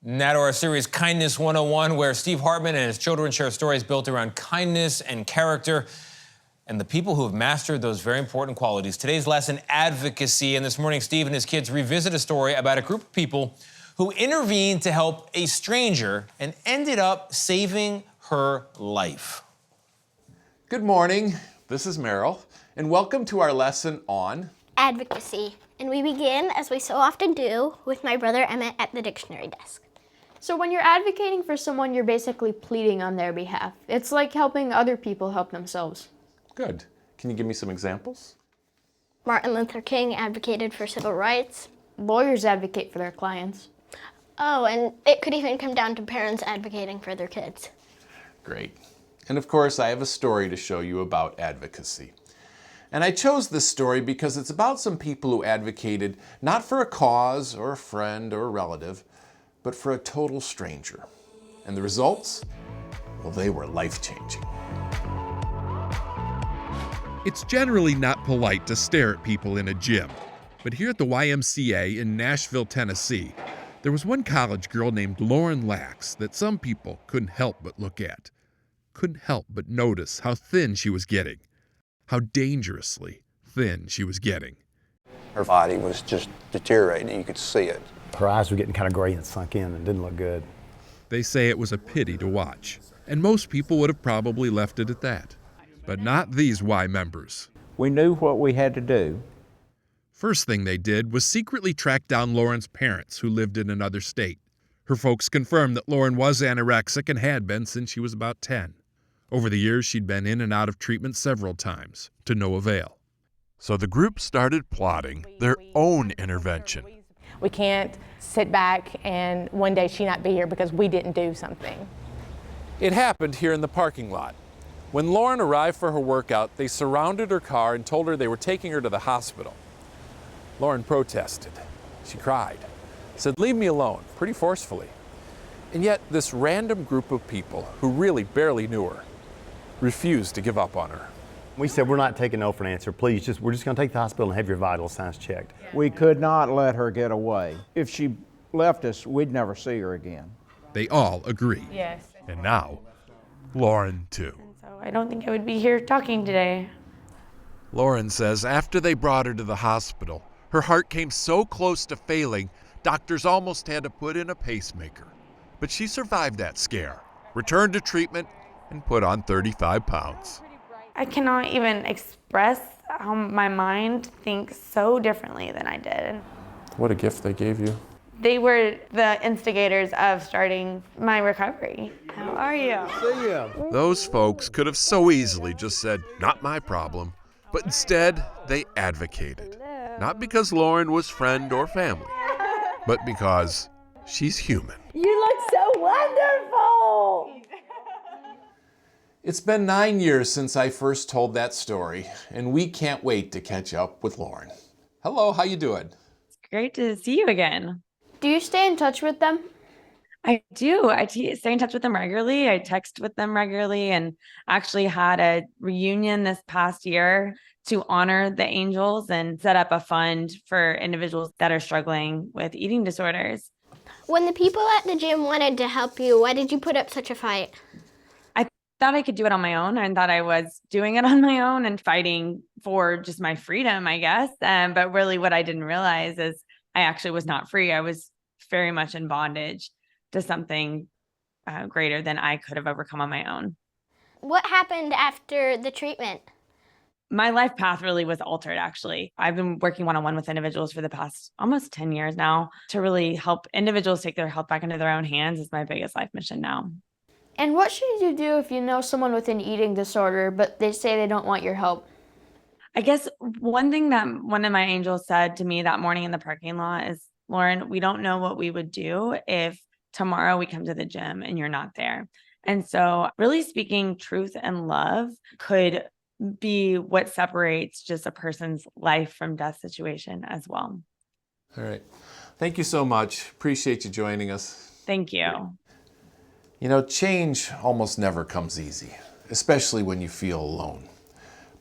Now to our series Kindness 101, where Steve Hartman and his children share stories built around kindness and character and the people who have mastered those very important qualities. Today's lesson, advocacy. And this morning, Steve and his kids revisit a story about a group of people who intervened to help a stranger and ended up saving her life. Good morning. This is Merrill, and welcome to our lesson on advocacy. And we begin, as we so often do, with my brother Emmett at the dictionary desk. So when you're advocating for someone, you're basically pleading on their behalf. It's like helping other people help themselves. Good. Can you give me some examples? Martin Luther King advocated for civil rights. Lawyers advocate for their clients. Oh, and it could even come down to parents advocating for their kids. Great. And of course, I have a story to show you about advocacy. And I chose this story because it's about some people who advocated not for a cause or a friend or a relative, but for a total stranger. And the results? Well, they were life-changing. It's generally not polite to stare at people in a gym, but here at the YMCA in Nashville, Tennessee, there was one college girl named Lauren Lax that some people couldn't help but look at. Couldn't help but notice how thin she was getting, how dangerously thin she was getting. Her body was just deteriorating. You could see it. Her eyes were getting kind of gray and sunk in and didn't look good. They say it was a pity to watch, and most people would have probably left it at that. But not these Y members. We knew what we had to do. First thing they did was secretly track down Lauren's parents, who lived in another state. Her folks confirmed that Lauren was anorexic and had been since she was about 10. Over the years, she'd been in and out of treatment several times, to no avail. So the group started plotting their own intervention. We can't sit back and one day she not be here because we didn't do something. It happened here in the parking lot. When Lauren arrived for her workout, they surrounded her car and told her they were taking her to the hospital. Lauren protested. She cried, said, "Leave me alone," pretty forcefully. And yet this random group of people who really barely knew her refused to give up on her. We said, we're not taking no for an answer. Please, we're just going to take the hospital and have your vital signs checked. We could not let her get away. If she left us, we'd never see her again. They all agreed. Yes. And now, Lauren too. So I don't think I would be here talking today. Lauren says after they brought her to the hospital, her heart came so close to failing, doctors almost had to put in a pacemaker. But she survived that scare, returned to treatment, and put on 35 pounds. I cannot even express how my mind thinks so differently than I did. What a gift they gave you. They were the instigators of starting my recovery. How are you? See ya. Those folks could have so easily just said, "Not my problem," but instead they advocated. Not because Lauren was friend or family, but because she's human. You look so wonderful! It's been 9 years since I first told that story, and we can't wait to catch up with Lauren. Hello, how you doing? It's great to see you again. Do you stay in touch with them? I do. Stay in touch with them regularly. I text with them regularly and actually had a reunion this past year to honor the angels and set up a fund for individuals that are struggling with eating disorders. When the people at the gym wanted to help you, why did you put up such a fight? I thought I could do it on my own. I thought I was doing it on my own and fighting for just my freedom, I guess. But really what I didn't realize is I actually was not free. I was very much in bondage to something greater than I could have overcome on my own. What happened after the treatment? My life path really was altered, actually. I've been working one-on-one with individuals for the past almost 10 years now to really help individuals take their health back into their own hands is my biggest life mission now. And what should you do if you know someone with an eating disorder, but they say they don't want your help? I guess one thing that one of my angels said to me that morning in the parking lot is, "Lauren, we don't know what we would do if tomorrow we come to the gym and you're not there." And so really speaking truth and love could be what separates just a person's life from death situation as well. All right. Thank you so much. Appreciate you joining us. Thank you. You know, change almost never comes easy, especially when you feel alone.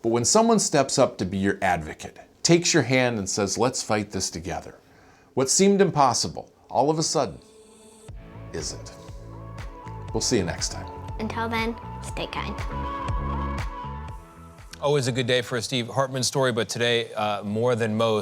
But when someone steps up to be your advocate, takes your hand and says, "Let's fight this together," what seemed impossible, all of a sudden, isn't. We'll see you next time. Until then, stay kind. Always a good day for a Steve Hartman story, but today more than most.